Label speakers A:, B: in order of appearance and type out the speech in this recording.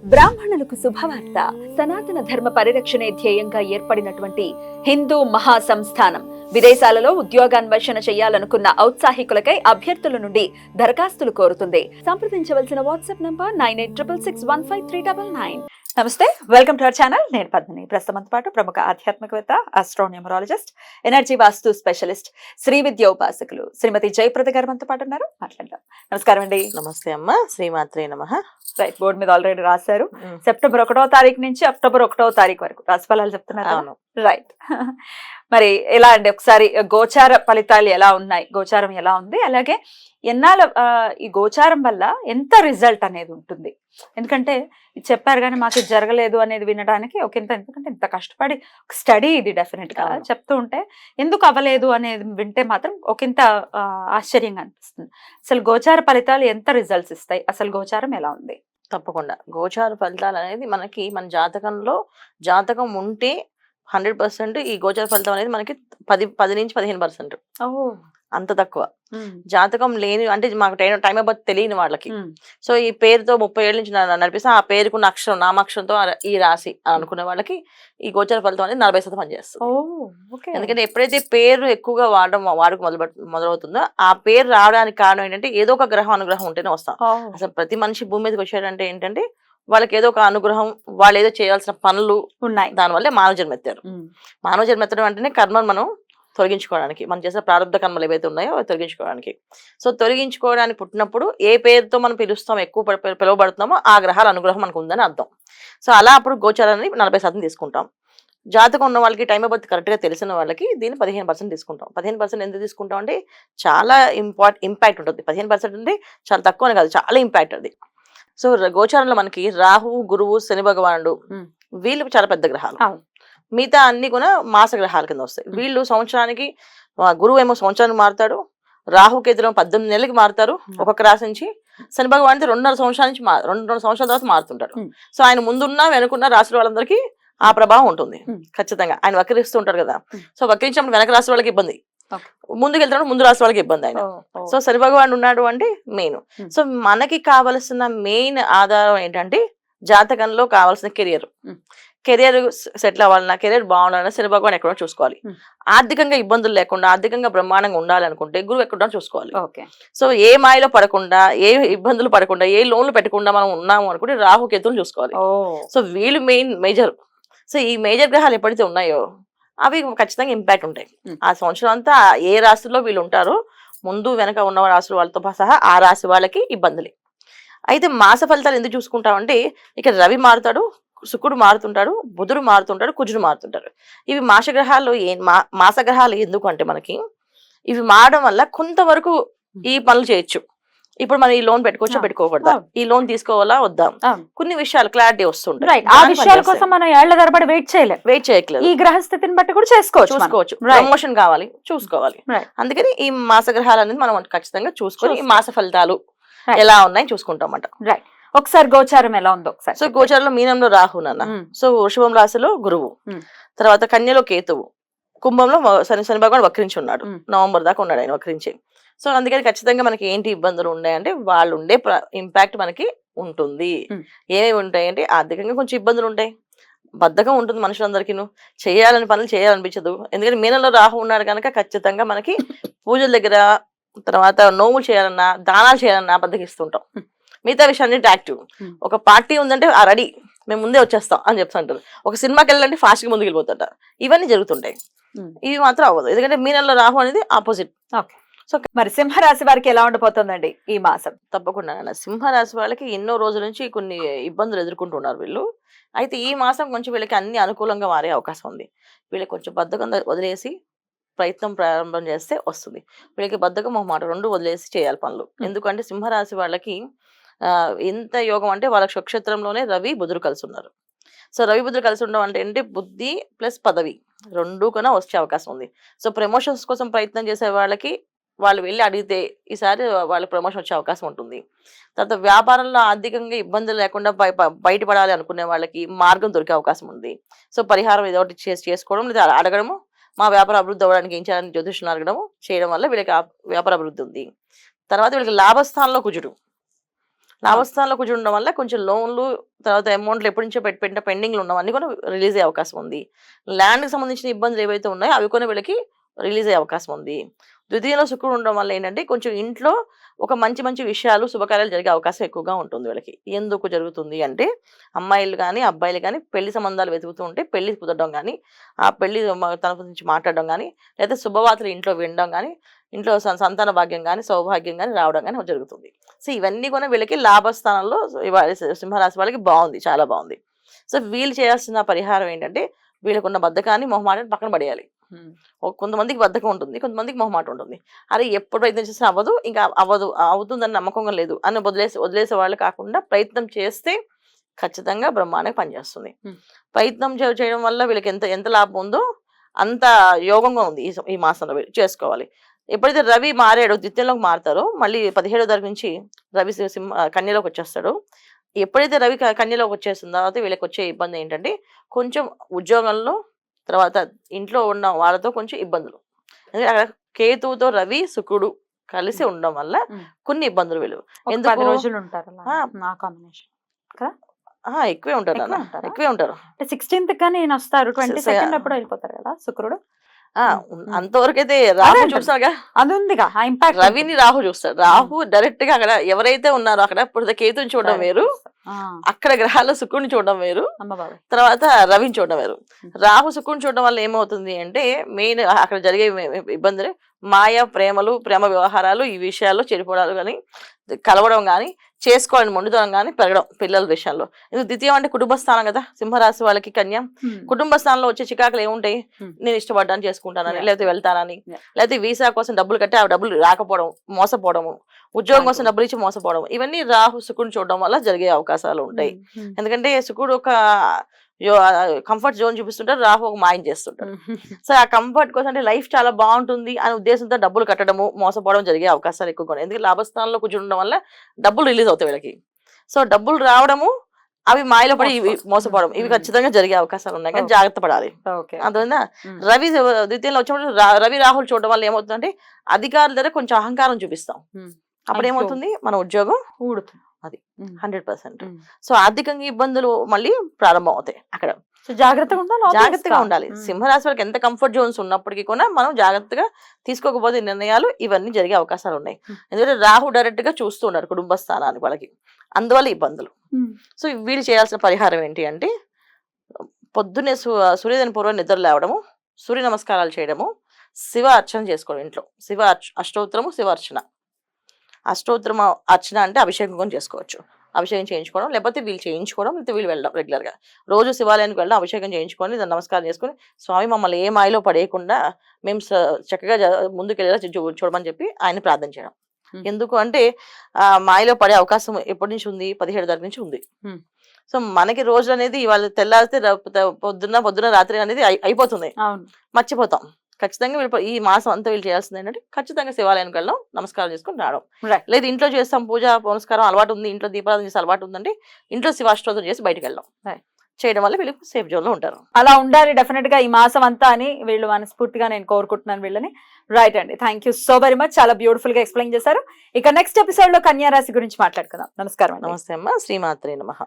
A: బ్రాహ్మణులకు శుభవార్త. సనాతన ధర్మ పరిరక్షణే ధ్యేయంగా ఏర్పడినటువంటి హిందూ మహాసంస్థానం విదేశాలలో ఉద్యోగాన్వేషణ చేయాలనుకున్న ఔత్సాహికులకై అభ్యర్థుల నుండి దరఖాస్తులు కోరుతుంది. సంప్రదించవలసిన వాట్సాప్ నంబర్ 9866153999. నమస్తే, వెల్కమ్ టు అవర్ ఛానల్. నేను పద్మిని. ప్రస్తుతంతో పాటు ప్రముఖ ఆధ్యాత్మికవేత్త, ఆస్ట్రోన్యూమరాలజిస్ట్, ఎనర్జీ వాస్తు స్పెషలిస్ట్, శ్రీ విద్య ఉపాసకులు శ్రీమతి జయప్రద గారు మనతో పాటు ఉన్నారు. మాట్లాడదాం. నమస్కారం అండి.
B: నమస్తే అమ్మ. శ్రీమాత్రే నమః.
A: రైట్, బోర్డు మీద ఆల్రెడీ రాశారు. సెప్టెంబర్ 1వ తారీఖు నుంచి అక్టోబర్ 1వ తారీఖు వరకు రాశిఫలాలు చెప్తున్నారు. రైట్, మరి ఎలా అండి, ఒకసారి గోచార ఫలితాలు ఎలా ఉన్నాయి, గోచారం ఎలా ఉంది, అలాగే ఎన్నాళ్ళ ఈ గోచారం వల్ల ఎంత రిజల్ట్ అనేది ఉంటుంది? ఎందుకంటే చెప్పారు కానీ మాకు జరగలేదు అనేది వినడానికి ఒక ఎందుకంటే ఇంత కష్టపడి స్టడీ ఇది డెఫినెట్ గా చెప్తూ ఉంటే ఎందుకు అవ్వలేదు అనేది వింటే మాత్రం ఒకంత ఆశ్చర్యంగా అనిపిస్తుంది. అసలు గోచార ఫలితాలు ఎంత రిజల్ట్స్ ఇస్తాయి, అసలు గోచారం ఎలా ఉంది?
B: తప్పకుండా గోచార ఫలితాలు అనేది మనకి మన జాతకంలో జాతకం ఉంటే 100% ఈ గోచార ఫలితం అనేది మనకి 10 నుంచి 15%. అంత తక్కువ. జాతకం లేని అంటే మాకు టైం అబౌట్ తెలియని వాళ్ళకి, సో ఈ పేరుతో 30 ఏళ్ళ నుంచి నడిపిస్తే ఆ పేరుకున్న అక్షరం నామాక్షరంతో ఈ రాశి అనుకునే వాళ్ళకి ఈ గోచార ఫలితం అనేది 40% పనిచేస్తుంది. ఎందుకంటే ఎప్పుడైతే పేరు ఎక్కువగా వాడుకు మొదలవుతుందో ఆ పేరు రావడానికి కారణం ఏంటంటే ఏదో ఒక గ్రహం అనుగ్రహం ఉంటేనే వస్తాం. అసలు ప్రతి మనిషి భూమి మీదకి వచ్చాడంటే ఏంటంటే వాళ్ళకి ఏదో ఒక అనుగ్రహం, వాళ్ళు ఏదో చేయాల్సిన పనులు ఉన్నాయి. దానివల్లే మానవ జన్మ ఎత్తారు. మానవ జన్మ ఎత్తడం అంటేనే కర్మను మనం తొలగించుకోవడానికి, మనం చేసే ప్రారంభ కర్మలు ఏవైతే ఉన్నాయో అవి తొలగించుకోవడానికి. సో తొలగించుకోవడానికి పుట్టినప్పుడు ఏ పేరుతో మనం పిలుస్తామో, ఎక్కువ పిలువబడుతున్నామో ఆ గ్రహాల అనుగ్రహం మనకు ఉందని అర్థం. సో అలా అప్పుడు గోచారాన్ని 40% తీసుకుంటాం. జాతకం ఉన్న వాళ్ళకి, టైం ఆఫ్ బర్త్ కరెక్ట్గా తెలిసిన వాళ్ళకి దీన్ని 15% తీసుకుంటాం. 15% ఎందుకు తీసుకుంటాం అంటే చాలా ఇంపాక్ట్ ఉంటుంది. 15% అంటే చాలా తక్కువ కాదు, చాలా ఇంపాక్ట్ అది. సో గోచారంలో మనకి రాహు, గురువు, శని భగవానుడు వీళ్ళు చాలా పెద్ద గ్రహాలు. మిగతా అన్ని కూడా మాస గ్రహాల కింద వస్తాయి. వీళ్ళు సంవత్సరానికి, గురువు ఏమో సంవత్సరానికి మారుతాడు, రాహుకేతులు 18 నెలలకి మారుతారు ఒక్కొక్క రాశి నుంచి. శని భగవానుడు 2.5 సంవత్సరాల నుంచి 2 సంవత్సరాల తర్వాత మారుతుంటాడు. సో ఆయన ముందున్న వెనుకున్న రాశుల వాళ్ళందరికీ ఆ ప్రభావం ఉంటుంది ఖచ్చితంగా. ఆయన వక్రిస్తూ ఉంటారు కదా, సో వక్రించినప్పుడు వెనక రాశి వాళ్ళకి ఇబ్బంది, ముందుకు వెళ్తున్నాడు ముందు రాశి వాళ్ళకి ఇబ్బంది ఆయన. సో శని భగవానుడు ఉన్నాడు అంటే మెయిన్. సో మనకి కావలసిన మెయిన్ ఆధారం ఏంటంటే జాతకంలో కావాల్సిన కెరియర్ సెటిల్ అవ్వాలన్నా, కెరీర్ బాగుండాలన్నా శని భగవాన్ ఎక్కడో చూసుకోవాలి. ఆర్థికంగా ఇబ్బందులు లేకుండా, ఆర్థికంగా బ్రహ్మాండంగా ఉండాలనుకుంటే గురువు ఎక్కడో చూసుకోవాలి. సో ఏ మాయలో పడకుండా, ఏ ఇబ్బందులు పడకుండా, ఏ లోన్లు పెట్టకుండా మనం ఉన్నాము అనుకుంటే రాహుకేతులు చూసుకోవాలి. సో వీళ్ళు మేజర్. సో ఈ మేజర్ గ్రహాలు ఎప్పుడైతే ఉన్నాయో అవి ఖచ్చితంగా ఇంపాక్ట్ ఉంటాయి. ఆ సంవత్సరం అంతా ఏ రాశిలో వీళ్ళు ఉంటారో ముందు వెనక ఉన్న రాశుల వాళ్ళతో సహా ఆ రాశి వాళ్ళకి ఇబ్బందులే. అయితే మాస ఫలితాలు ఎందుకు చూసుకుంటామంటే ఇక్కడ రవి మారుతాడు, శుక్రుడు మారుతుంటాడు, బుధుడు మారుతుంటాడు, కుజుడు మారుతుంటారు. ఇవి మాసగ్రహాలు. మాసగ్రహాలు ఎందుకు అంటే మనకి ఇవి మారడం వల్ల కొంతవరకు ఈ పనులు చేయొచ్చు. ఇప్పుడు మనం ఈ లోన్ పెట్టుకోవచ్చా పెట్టుకోకూడదా, ఈ లోన్ తీసుకోవాలా వద్దా, కొన్ని విషయాలు క్లారిటీ వస్తుంటాయి.
A: ఆ విషయాల కోసం మనం ఏళ్ల తరబడి వెయిట్ చేయట్లేదు. ఈ గ్రహస్థితిని బట్టి కూడా చూసుకోవచ్చు.
B: ప్రమోషన్ కావాలి, చూసుకోవాలి. అందుకని ఈ మాసగ్రహాలు అనేది మనం ఖచ్చితంగా చూసుకొని ఈ మాస ఫలితాలు ఎలా ఉన్నాయి చూసుకుంటామన్నమాట.
A: రైట్, ఒకసారి గోచారం ఎలా ఉందో ఒకసారి.
B: సో గోచారంలో మీనంలో రాహు నాన్న, సో వృషభం రాశిలో గురువు, తర్వాత కన్యలో కేతువు, కుంభంలో శని భగవాన్ వక్రించి ఉన్నాడు. నవంబర్ దాకా ఉన్నాడు ఆయన వక్రించి. సో అందుకని ఖచ్చితంగా మనకి ఏంటి ఇబ్బందులు ఉన్నాయంటే వాళ్ళు ఉండే ఇంపాక్ట్ మనకి ఉంటుంది. ఏమేమి ఉంటాయి అంటే ఆర్థికంగా కొంచెం ఇబ్బందులు ఉంటాయి, బద్ధకం ఉంటుంది మనుషులందరికీ, చేయాలని పనులు చేయాలనిపించదు. ఎందుకంటే మీనంలో రాహు ఉన్నాడు కనుక ఖచ్చితంగా మనకి పూజల దగ్గర, తర్వాత నోములు చేయాలన్నా, దానాలు చేయాలన్నా బద్దకిస్తుంటాం. మిగతా విషయాన్ని యాక్టివ్. ఒక పార్టీ ఉందంటే రెడీ, మేము ముందే వచ్చేస్తాం అని చెప్తుంటారు. ఒక సినిమాకి వెళ్ళాలంటే ఫాస్ట్ గా ముందుకు వెళ్ళిపోతుంటారు. ఇవన్నీ జరుగుతుంటాయి. ఇవి మాత్రం అవ్వదు, ఎందుకంటే మీనంలో రాహు అనేది ఆపోజిట్.
A: సో మరి సింహరాశి వారికి ఎలా ఉండిపోతుందండి ఈ మాసం?
B: తప్పకుండా సింహరాశి వాళ్ళకి ఎన్నో రోజుల నుంచి కొన్ని ఇబ్బందులు ఎదుర్కొంటున్నారు వీళ్ళు. అయితే ఈ మాసం కొంచెం వీళ్ళకి అన్ని అనుకూలంగా మారే అవకాశం ఉంది. వీళ్ళకి కొంచెం బద్ధకం వదిలేసి ప్రయత్నం ప్రారంభం చేస్తే వస్తుంది. వీళ్ళకి బద్ధకం మాట రెండు వదిలేసి చేయాలి పనులు. ఎందుకంటే సింహరాశి వాళ్ళకి ఎంత యోగం అంటే వాళ్ళకి నక్షత్రంలోనే రవి బుధుడు కలిసి ఉన్నారు. సో రవి బుధుడు కలిసి ఉండడం అంటే ఏంటి, బుద్ధి ప్లస్ పదవి రెండు కన్నా వచ్చే అవకాశం ఉంది. సో ప్రమోషన్స్ కోసం ప్రయత్నం చేసే వాళ్ళకి వాళ్ళు వెళ్ళి అడిగితే ఈసారి వాళ్ళకి ప్రమోషన్ వచ్చే అవకాశం ఉంటుంది. తర్వాత వ్యాపారంలో ఆర్థికంగా ఇబ్బందులు లేకుండా బయటపడాలి అనుకునే వాళ్ళకి మార్గం దొరికే అవకాశం ఉంది. సో పరిహారం ఏదో ఒకటి చేసుకోవడం, లేదా అడగడము, మా వ్యాపార అభివృద్ధి అవ్వడానికి ఏం చేయాలని జ్యోతిష్యులు అడగడము చేయడం వల్ల వీళ్ళకి వ్యాపార అభివృద్ధి ఉంది. తర్వాత వీళ్ళకి లాభస్థానంలో కుజుడు, లాభస్థానంలో కూర్చుని ఉండడం వల్ల కొంచెం లోన్లు తర్వాత అమౌంట్లు ఎప్పటి నుంచో పెట్టిన పెండింగ్లు ఉన్నవన్నీ కూడా రిలీజ్ అయ్యే అవకాశం ఉంది. ల్యాండ్కి సంబంధించిన ఇబ్బందులు ఏవైతే ఉన్నాయో అవి కూడా వీళ్ళకి రిలీజ్ అయ్యే అవకాశం ఉంది. ద్వితీయంలో శుక్రుడు ఉండడం వల్ల ఏంటంటే కొంచెం ఇంట్లో ఒక మంచి మంచి విషయాలు శుభకార్యాలు జరిగే అవకాశం ఎక్కువగా ఉంటుంది వీళ్ళకి. ఎందుకు జరుగుతుంది అంటే అమ్మాయిలు కానీ అబ్బాయిలు కానీ పెళ్లి సంబంధాలు వెతుకుతూ ఉంటే పెళ్లి కుదరడం కానీ, ఆ పెళ్లి తన గురించి మాట్లాడడం కానీ, లేదా శుభవార్తలు ఇంట్లో వినడం కానీ, ఇంట్లో సంతాన భాగ్యం కానీ సౌభాగ్యం కానీ రావడం కానీ జరుగుతుంది. సో ఇవన్నీ కూడా వీళ్ళకి లాభస్థానంలో సింహరాశి వాళ్ళకి బాగుంది, చాలా బాగుంది. సో వీళ్ళు చేయాల్సిన పరిహారం ఏంటంటే వీళ్ళకున్న బద్ధకాన్ని మొహమాటాన్ని పక్కన పడేయాలి. కొంతమందికి బద్ధకం ఉంటుంది, కొంతమందికి మొహమాట ఉంటుంది. అరే ఎప్పుడు ప్రయత్నం చేసినా అవ్వదు, ఇంకా అవుతుందని నమ్మకంగా లేదు అని వదిలేసే వాళ్ళు కాకుండా ప్రయత్నం చేస్తే ఖచ్చితంగా బ్రహ్మాండంగా పనిచేస్తుంది. ప్రయత్నం చేయడం వల్ల వీళ్ళకి ఎంత లాభం ఉందో అంత యోగంగా ఉంది ఈ మాసంలో చేసుకోవాలి. ఎప్పుడైతే రవి మారాడో ద్వితీయంలోకి మారుతారో మళ్ళీ 17వ తారీఖు నుంచి రవి కన్యలోకి వచ్చేస్తాడు. ఎప్పుడైతే రవి కన్యలోకి వచ్చేసిన తర్వాత వీళ్ళకి వచ్చే ఇబ్బంది ఏంటంటే కొంచెం ఉద్యోగంలో, తర్వాత ఇంట్లో ఉన్న వాళ్ళతో కొంచెం ఇబ్బందులు. ఎందుకంటే అక్కడ కేతువుతో రవి శుక్రుడు కలిసి ఉండడం వల్ల కొన్ని ఇబ్బందులు వీళ్ళు
A: ఎందుకు రోజులు ఉంటారు
B: ఎక్కువే ఉంటారు ఎక్కువే ఉంటారు.
A: 16th గా నేను వస్తారు 22nd అప్పుడు వెళ్ళిపోతారు కదా శుక్రుడు.
B: అంతవరకు అయితే రాహు చూస్తారుగా,
A: అది ఉందిగా ఇంపాక్ట్.
B: రవిని రాహు చూస్తారు. రాహు డైరెక్ట్ గా అక్కడ ఎవరైతే ఉన్నారో అక్కడ ఇప్పుడు కేతుని చూడడం వేరు, అక్కడ గ్రహాల్లో శుక్రుని చూడడం వేరు, తర్వాత రవిని చూడడం వేరు. రాహు శుక్రుని చూడడం వల్ల ఏమవుతుంది అంటే మెయిన్ అక్కడ జరిగే ఇబ్బందులు మాయ ప్రేమలు, ప్రేమ వ్యవహారాలు, ఈ విషయాల్లో చెడిపోవడాలు కానీ, కలవడం కానీ, చేసుకోవాలని మొండితనం కానీ పెరగడం పిల్లల విషయంలో. ఇది ద్వితీయం అంటే కుటుంబ స్థానం కదా సింహరాశి వాళ్ళకి కన్య. కుటుంబ స్థానంలో వచ్చే చికాకులు ఏముంటాయి? నేను ఇష్టపడ్డాను చేసుకుంటానని, లేకపోతే వెళ్తానని, లేకపోతే వీసా కోసం డబ్బులు కట్టి ఆ డబ్బులు రాకపోవడం, మోసపోవడము, ఉద్యోగం కోసం డబ్బులు ఇచ్చి మోసపోవడం, ఇవన్నీ రాహు శుక్రుని చూడడం వల్ల జరిగే అవకాశాలు ఉంటాయి. ఎందుకంటే శుక్రుడు ఒక కంఫర్ట్ జోన్ చూపిస్తుంటారు, రాహు ఒక మాయం చేస్తుంటారు. సో ఆ కంఫర్ట్ కోసం అంటే లైఫ్ చాలా బాగుంటుంది అనే ఉద్దేశంతో డబ్బులు కట్టడము, మోసపోవడం జరిగే అవకాశాలు ఎక్కువగా ఉన్నాయి. ఎందుకంటే లాభస్థానంలో కూర్చుండడం వల్ల డబ్బులు రిలీజ్ అవుతాయి వీళ్ళకి. సో డబ్బులు రావడము, అవి మాయలో పడి ఇవి మోసపోవడం, ఇవి ఖచ్చితంగా జరిగే అవకాశాలు ఉన్నాయి. కానీ జాగ్రత్త పడాలి. అందువల్ల రవి ద్వితీయంలో వచ్చినప్పుడు రవి రాహుల్ చూడడం వల్ల ఏమవుతుందంటే అధికారుల దగ్గర కొంచెం అహంకారం చూపిస్తాం. అప్పుడు ఏమవుతుంది, మన ఉద్యోగం ఊడుతుంది. అది 100%. సో ఆర్థికంగా ఇబ్బందులు మళ్ళీ ప్రారంభం అవుతాయి అక్కడ. జాగ్రత్తగా ఉండాలి. సింహరాశి వాళ్ళకి ఎంత కంఫర్ట్ జోన్స్ ఉన్నప్పటికీ కూడా మనం జాగ్రత్తగా తీసుకోకపోతే నిర్ణయాలు ఇవన్నీ జరిగే అవకాశాలు ఉన్నాయి. ఎందుకంటే రాహు డైరెక్ట్ గా చూస్తూ ఉన్నారు కుటుంబ స్థానానికి వాళ్ళకి, అందువల్ల ఇబ్బందులు. సో వీళ్ళు చేయాల్సిన పరిహారం ఏంటి అంటే పొద్దున్నే సూర్యోదయం పూర్వం నిద్ర లేవడము, సూర్య నమస్కారాలు చేయడము, శివ అర్చన చేసుకోవడం. ఇంట్లో శివ అష్టోత్తరము, శివ అర్చన. అష్టోత్తరం అర్చన అంటే అభిషేకం కొని చేసుకోవచ్చు, అభిషేకం చేయించుకోవడం, లేకపోతే వీళ్ళు చేయించుకోవడం, లేకపోతే వీళ్ళు వెళ్ళడం రెగ్యులర్ గా రోజు శివాలయానికి వెళ్ళడం, అభిషేకం చేయించుకొని దాన్ని నమస్కారం చేసుకుని స్వామి మమ్మల్ని ఏ మాయలో పడేయకుండా మేము చక్కగా ముందుకెళ్ళేలా చూడమని చెప్పి ఆయన ప్రార్థన చేయడం. ఎందుకు అంటే మాయలో పడే అవకాశం ఎప్పటి నుంచి ఉంది? 17వ తారీఖు నుంచి ఉంది. సో మనకి రోజు అనేది వాళ్ళు తెల్లారితే పొద్దున్న రాత్రి అనేది అయిపోతుంది, మర్చిపోతాం. ఖచ్చితంగా వీళ్ళు ఈ మాసం అంతా వీళ్ళు చేయాల్సింది ఏంటంటే ఖచ్చితంగా శివాలయానికి వెళ్ళడం, నమస్కారం చేసుకుని రావడం. లేదు ఇంట్లో చేస్తాం పూజ పునస్కారం అలవాటు ఉంది, ఇంట్లో దీపారాధన చేసే అలవాటు ఉందంటే ఇంట్లో శివాష్టోత్తరం చేసి బయటకు వెళ్ళడం చేయడం వల్ల వీళ్ళు సేఫ్ జోన్ లో ఉంటారు.
A: అలా ఉండాలి డెఫినెట్ గా ఈ మాసం అంతా అని వీళ్ళు మనస్ఫూర్తిగా నేను కోరుకుంటున్నాను వీళ్ళని. రైట్ అండి, thank you so very much, చాలా బ్యూటిఫుల్ గా ఎక్స్ప్లెయిన్ చేశారు. ఇక నెక్స్ట్ ఎపిసోడ్ లో కన్యా రాశి గురించి మాట్లాడుకుందాం. నమస్కారం.
B: నమస్తే అమ్మ, శ్రీమాత్రే నమః.